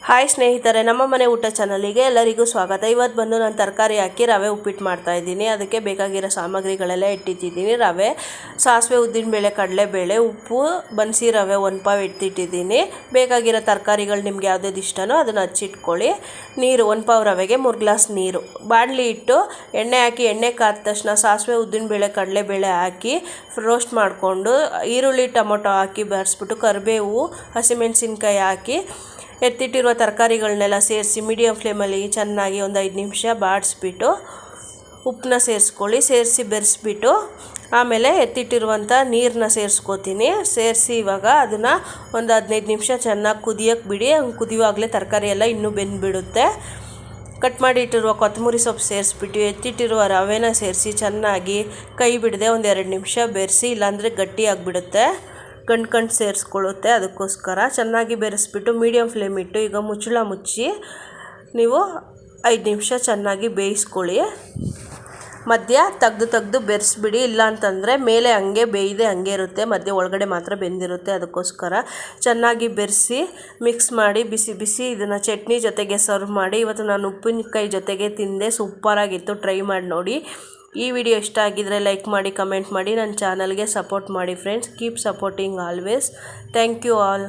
Hi ಸ್ನೇಹಿತರೆ, ನಮ್ಮ ಮನೆ ಊಟ ಚಾನಲಿಗೆ ಎಲ್ಲರಿಗೂ ಸ್ವಾಗತ. ಇವತ್ತು ಬಂದು ನಾನು ತರಕಾರಿ ಹಾಕಿ ರವೆ ಉಪ್ಪಿಟ್ಟು ಮಾಡ್ತಾ ಇದ್ದೀನಿ. ಅದಕ್ಕೆ ಬೇಕಾಗಿರೋ ಸಾಮಗ್ರಿಗಳೆಲ್ಲ ಇಟ್ಟಿದ್ದೀನಿ. ರವೆ, ಸಾಸಿವೆ, ಉದ್ದಿನಬೇಳೆ, ಕಡಲೆಬೇಳೆ, ಉಪ್ಪು, ಬನ್ಸಿ ರವೆ 1 ಪಾವ್ ಎತ್ತಿಟ್ಟಿದ್ದೀನಿ. ಬೇಕಾಗಿರೋ ತರಕಾರಿಗಳು ನಿಮ್ಗೆ ಯಾವುದಾದ್ರು ಇಷ್ಟನೋ ಅದನ್ನು ಹಚ್ಚಿಟ್ಕೊಳ್ಳಿ. ನೀರು 1 ಪಾವ್ ರವೆಗೆ 3 ಗ್ಲಾಸ್ ನೀರು. ಬಾಣಲಿ ಇಟ್ಟು ಎಣ್ಣೆ ಹಾಕಿ, ಎಣ್ಣೆ ಕಾದ ತಕ್ಷಣ ಸಾಸಿವೆ, ಉದ್ದಿನಬೇಳೆ, ಕಡಲೆಬೇಳೆ ಹಾಕಿ ರೋಸ್ಟ್ ಮಾಡಿಕೊಂಡು ಈರುಳ್ಳಿ, ಟೊಮೊಟೊ ಹಾಕಿ ಬೆರೆಸ್ಬಿಟ್ಟು ಕರಿಬೇವು, ಹಸಿಮೆಣಸಿನ್ಕಾಯಿ ಹಾಕಿ ಎತ್ತಿಟ್ಟಿರುವ ತರಕಾರಿಗಳನ್ನೆಲ್ಲ ಸೇರಿಸಿ ಮೀಡಿಯಮ್ ಫ್ಲೇಮಲ್ಲಿ ಚೆನ್ನಾಗಿ ಒಂದು 5 ನಿಮಿಷ ಬಾಡಿಸ್ಬಿಟ್ಟು ಉಪ್ಪನ್ನ ಸೇರಿಸ್ಕೊಳ್ಳಿ. ಸೇರಿಸಿ ಬೆರೆಸ್ಬಿಟ್ಟು ಆಮೇಲೆ ಎತ್ತಿಟ್ಟಿರುವಂಥ ನೀರನ್ನ ಸೇರಿಸ್ಕೋತೀನಿ. ಸೇರಿಸಿ ಇವಾಗ ಅದನ್ನು ಒಂದು 15 ನಿಮಿಷ ಚೆನ್ನಾಗಿ ಕುದಿಯೋಕ್ಕೆ ಬಿಡಿ. ಕುದಿಯುವಾಗಲೇ ತರಕಾರಿ ಎಲ್ಲ ಇನ್ನೂ ಬೆಂದುಬಿಡುತ್ತೆ. ಕಟ್ ಮಾಡಿ ಇಟ್ಟಿರುವ ಕೊತ್ತಂಬರಿ ಸೊಪ್ಪು ಸೇರಿಸ್ಬಿಟ್ಟು ಎತ್ತಿಟ್ಟಿರುವ ರವೆನ ಸೇರಿಸಿ ಚೆನ್ನಾಗಿ ಕೈ ಬಿಡದೆ ಒಂದು 2 ನಿಮಿಷ ಬೆರೆಸಿ, ಇಲ್ಲಾಂದರೆ ಗಟ್ಟಿ ಆಗಿಬಿಡುತ್ತೆ, ಗಂಟು ಸೇರಿಸ್ಕೊಳ್ಳುತ್ತೆ. ಅದಕ್ಕೋಸ್ಕರ ಚೆನ್ನಾಗಿ ಬೆರೆಸ್ಬಿಟ್ಟು ಮೀಡಿಯಮ್ ಫ್ಲೇಮ್ ಇಟ್ಟು ಈಗ ಮುಚ್ಚಳ ಮುಚ್ಚಿ ನೀವು 5 ನಿಮಿಷ ಚೆನ್ನಾಗಿ ಬೇಯಿಸ್ಕೊಳ್ಳಿ. ಮಧ್ಯ ತೆಗ್ದು ಬೆರೆಸ್ಬಿಡಿ, ಇಲ್ಲ ಅಂತಂದರೆ ಮೇಲೆ ಹಂಗೆ ಬೇಯದೆ ಹಂಗೆ ಇರುತ್ತೆ, ಮಧ್ಯ ಒಳಗಡೆ ಮಾತ್ರ ಬೆಂದಿರುತ್ತೆ. ಅದಕ್ಕೋಸ್ಕರ ಚೆನ್ನಾಗಿ ಬೆರೆಸಿ ಮಿಕ್ಸ್ ಮಾಡಿ ಬಿಸಿ ಬಿಸಿ ಇದನ್ನು ಚಟ್ನಿ ಜೊತೆಗೆ ಸರ್ವ್ ಮಾಡಿ. ಇವತ್ತು ನಾನು ಉಪ್ಪಿನಕಾಯಿ ಜೊತೆಗೆ ತಿಂದೆ, ಸೂಪರಾಗಿತ್ತು. ಟ್ರೈ ಮಾಡಿ ನೋಡಿ. ಈ ವಿಡಿಯೋ ಇಷ್ಟ ಆಗಿದ್ರೆ ಲೈಕ್ ಮಾಡಿ, ಕಮೆಂಟ್ ಮಾಡಿ, ನನ್ನ ಚಾನಲ್ಗೆ ಸಪೋರ್ಟ್ ಮಾಡಿ friends. Keep supporting always. Thank you all.